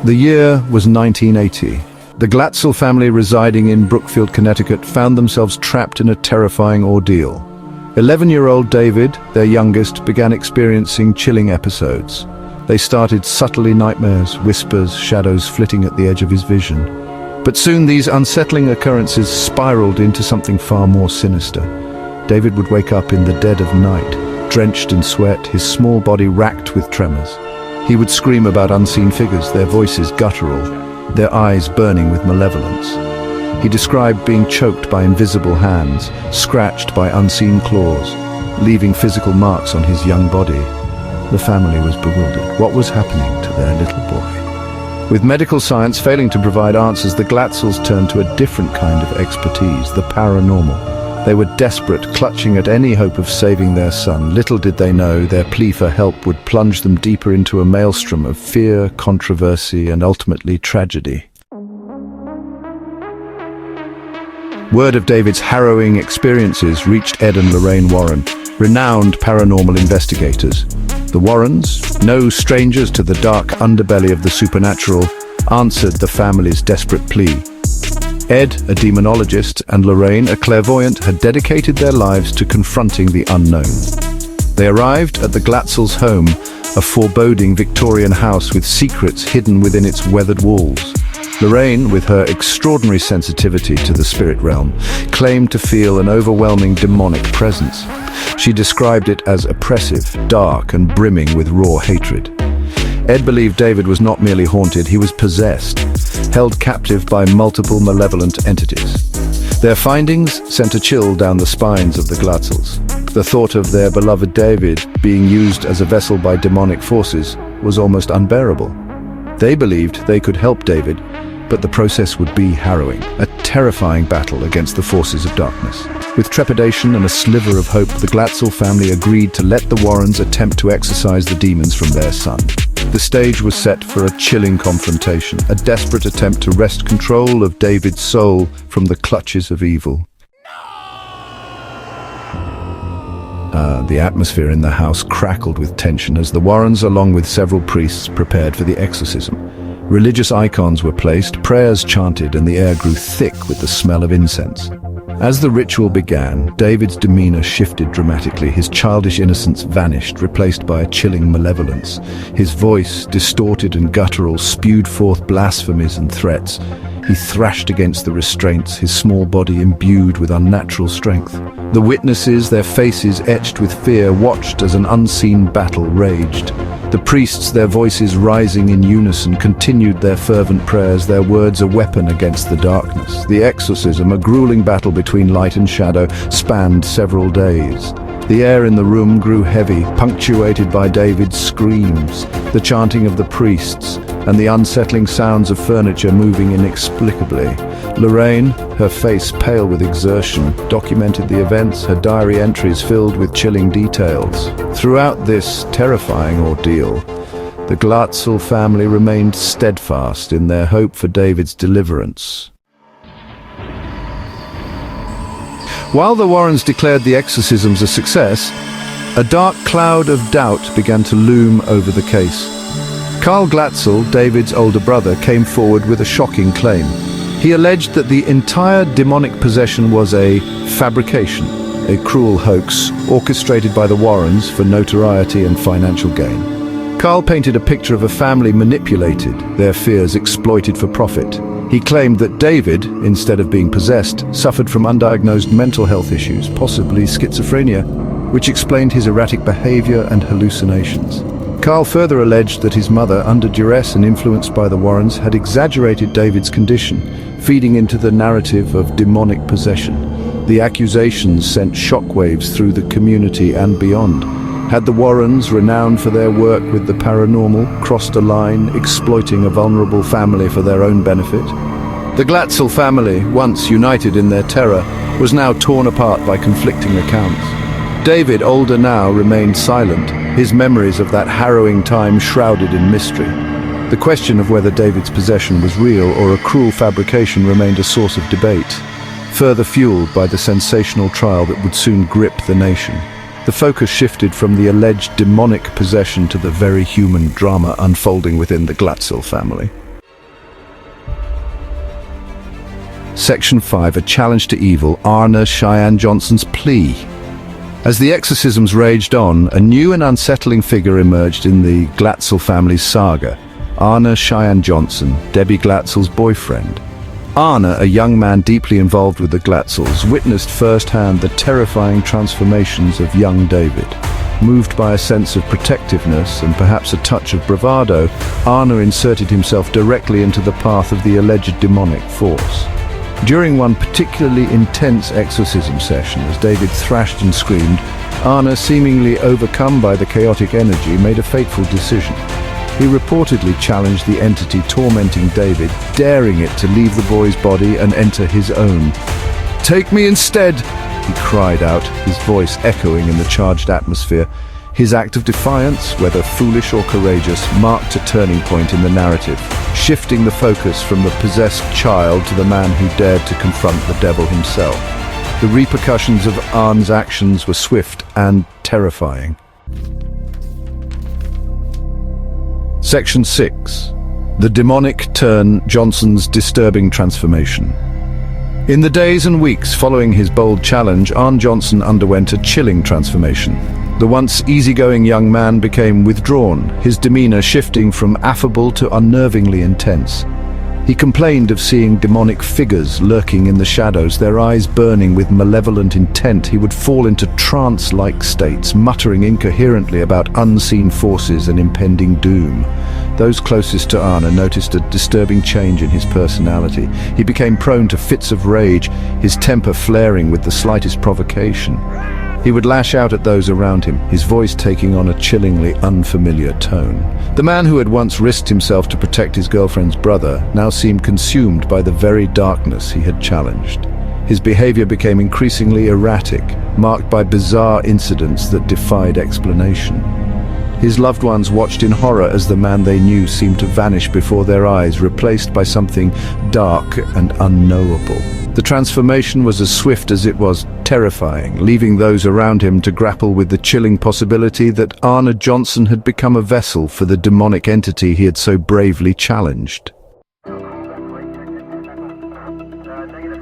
The year was 1980. The Glatzel family residing in Brookfield, Connecticut, found themselves trapped in a terrifying ordeal. 11-year-old David, their youngest, began experiencing chilling episodes. They started subtly nightmares, whispers, shadows flitting at the edge of his vision. But soon these unsettling occurrences spiraled into something far more sinister. David would wake up in the dead of night, drenched in sweat, his small body racked with tremors. He would scream about unseen figures, their voices guttural, their eyes burning with malevolence. He described being choked by invisible hands, scratched by unseen claws, leaving physical marks on his young body. The family was bewildered. What was happening to their little boy? With medical science failing to provide answers, the Glatzels turned to a different kind of expertise, the paranormal. They were desperate, clutching at any hope of saving their son. Little did they know their plea for help would plunge them deeper into a maelstrom of fear, controversy, and ultimately tragedy. Word of David's harrowing experiences reached Ed and Lorraine Warren, renowned paranormal investigators. The Warrens, no strangers to the dark underbelly of the supernatural, answered the family's desperate plea. Ed, a demonologist, and Lorraine, a clairvoyant, had dedicated their lives to confronting the unknown. They arrived at the Glatzels' home, a foreboding Victorian house with secrets hidden within its weathered walls. Lorraine, with her extraordinary sensitivity to the spirit realm, claimed to feel an overwhelming demonic presence. She described it as oppressive, dark, and brimming with raw hatred. Ed believed David was not merely haunted, he was possessed, held captive by multiple malevolent entities. Their findings sent a chill down the spines of the Glatzels. The thought of their beloved David being used as a vessel by demonic forces was almost unbearable. They believed they could help David, but the process would be harrowing, a terrifying battle against the forces of darkness. With trepidation and a sliver of hope, the Glatzel family agreed to let the Warrens attempt to exorcise the demons from their son. The stage was set for a chilling confrontation, a desperate attempt to wrest control of David's soul from the clutches of evil. The atmosphere in the house crackled with tension as the Warrens, along with several priests, prepared for the exorcism. Religious icons were placed, prayers chanted, and the air grew thick with the smell of incense. As the ritual began, David's demeanor shifted dramatically. His childish innocence vanished, replaced by a chilling malevolence. His voice, distorted and guttural, spewed forth blasphemies and threats. He thrashed against the restraints, his small body imbued with unnatural strength. The witnesses, their faces etched with fear, watched as an unseen battle raged. The priests, their voices rising in unison, continued their fervent prayers, their words a weapon against the darkness. The exorcism, a grueling battle between light and shadow, spanned several days. The air in the room grew heavy, punctuated by David's screams, the chanting of the priests, and the unsettling sounds of furniture moving inexplicably. Lorraine, her face pale with exertion, documented the events, her diary entries filled with chilling details. Throughout this terrifying ordeal, the Glatzel family remained steadfast in their hope for David's deliverance. While the Warrens declared the exorcisms a success, a dark cloud of doubt began to loom over the case. Carl Glatzel, David's older brother, came forward with a shocking claim. He alleged that the entire demonic possession was a fabrication, a cruel hoax orchestrated by the Warrens for notoriety and financial gain. Carl painted a picture of a family manipulated, their fears exploited for profit. He claimed that David, instead of being possessed, suffered from undiagnosed mental health issues, possibly schizophrenia, which explained his erratic behavior and hallucinations. Carl further alleged that his mother, under duress and influenced by the Warrens, had exaggerated David's condition, feeding into the narrative of demonic possession. The accusations sent shockwaves through the community and beyond. Had the Warrens, renowned for their work with the paranormal, crossed a line, exploiting a vulnerable family for their own benefit? The Glatzel family, once united in their terror, was now torn apart by conflicting accounts. David, older now, remained silent, his memories of that harrowing time shrouded in mystery. The question of whether David's possession was real or a cruel fabrication remained a source of debate, further fueled by the sensational trial that would soon grip the nation. The focus shifted from the alleged demonic possession to the very human drama unfolding within the Glatzel family. Section 5, a challenge to evil, Arne Johnson's plea. As the exorcisms raged on, a new and unsettling figure emerged in the Glatzel family's saga, Arne Johnson, Debbie Glatzel's boyfriend. Arne, a young man deeply involved with the Glatzels, witnessed firsthand the terrifying transformations of young David. Moved by a sense of protectiveness and perhaps a touch of bravado, Arne inserted himself directly into the path of the alleged demonic force. During one particularly intense exorcism session, as David thrashed and screamed, Arne, seemingly overcome by the chaotic energy, made a fateful decision. He reportedly challenged the entity tormenting David, daring it to leave the boy's body and enter his own. "Take me instead!" he cried out, his voice echoing in the charged atmosphere. His act of defiance, whether foolish or courageous, marked a turning point in the narrative, shifting the focus from the possessed child to the man who dared to confront the devil himself. The repercussions of Arne's actions were swift and terrifying. Section 6. The demonic turn, Johnson's disturbing transformation. In the days and weeks following his bold challenge, Arne Johnson underwent a chilling transformation. The once easygoing young man became withdrawn, his demeanor shifting from affable to unnervingly intense. He complained of seeing demonic figures lurking in the shadows, their eyes burning with malevolent intent. He would fall into trance-like states, muttering incoherently about unseen forces and impending doom. Those closest to Arne noticed a disturbing change in his personality. He became prone to fits of rage, his temper flaring with the slightest provocation. He would lash out at those around him, his voice taking on a chillingly unfamiliar tone. The man who had once risked himself to protect his girlfriend's brother now seemed consumed by the very darkness he had challenged. His behavior became increasingly erratic, marked by bizarre incidents that defied explanation. His loved ones watched in horror as the man they knew seemed to vanish before their eyes, replaced by something dark and unknowable. The transformation was as swift as it was terrifying, leaving those around him to grapple with the chilling possibility that Arne Johnson had become a vessel for the demonic entity he had so bravely challenged.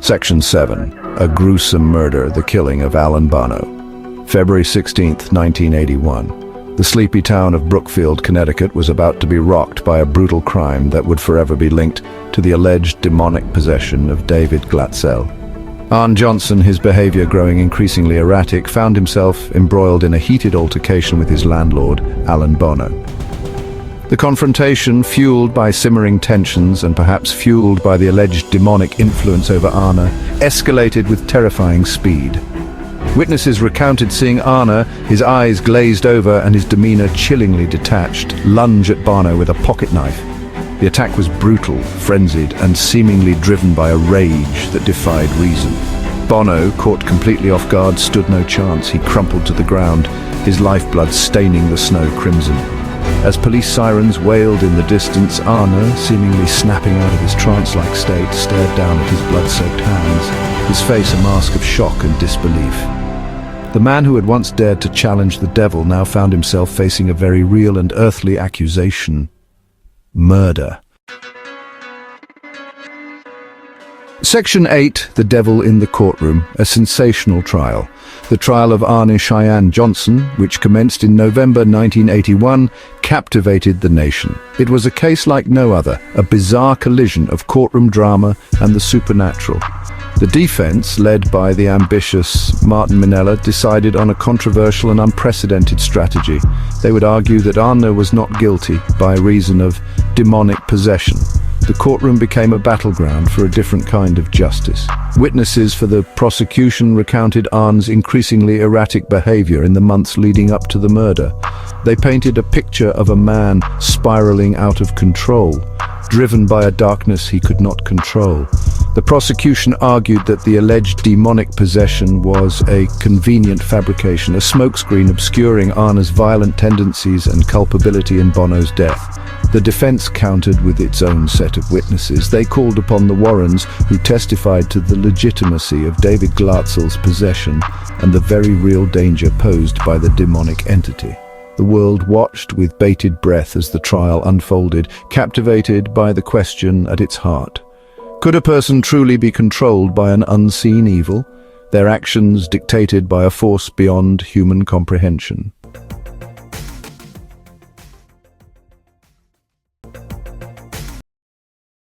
Section 7. A gruesome murder, the killing of Alan Bono. February 16, 1981. The sleepy town of Brookfield, Connecticut was about to be rocked by a brutal crime that would forever be linked to the alleged demonic possession of David Glatzel. Arne Johnson, his behavior growing increasingly erratic, found himself embroiled in a heated altercation with his landlord, Alan Bono. The confrontation, fueled by simmering tensions and perhaps fueled by the alleged demonic influence over Arne, escalated with terrifying speed. Witnesses recounted seeing Arne, his eyes glazed over and his demeanor chillingly detached, lunge at Bono with a pocket knife. The attack was brutal, frenzied, and seemingly driven by a rage that defied reason. Bono, caught completely off guard, stood no chance. He crumpled to the ground, his lifeblood staining the snow crimson. As police sirens wailed in the distance, Arne, seemingly snapping out of his trance-like state, stared down at his blood-soaked hands, his face a mask of shock and disbelief. The man who had once dared to challenge the devil now found himself facing a very real and earthly accusation: murder. Section 8, The Devil in the Courtroom, a sensational trial. The trial of Arne Johnson, which commenced in November 1981, captivated the nation. It was a case like no other, a bizarre collision of courtroom drama and the supernatural. The defense, led by the ambitious Martin Minella, decided on a controversial and unprecedented strategy. They would argue that Arne was not guilty by reason of demonic possession. The courtroom became a battleground for a different kind of justice. Witnesses for the prosecution recounted Arne's increasingly erratic behavior in the months leading up to the murder. They painted a picture of a man spiraling out of control, driven by a darkness he could not control. The prosecution argued that the alleged demonic possession was a convenient fabrication, a smokescreen obscuring Arne's violent tendencies and culpability in Bono's death. The defense countered with its own set of witnesses. They called upon the Warrens, who testified to the legitimacy of David Glatzel's possession and the very real danger posed by the demonic entity. The world watched with bated breath as the trial unfolded, captivated by the question at its heart. Could a person truly be controlled by an unseen evil, their actions dictated by a force beyond human comprehension?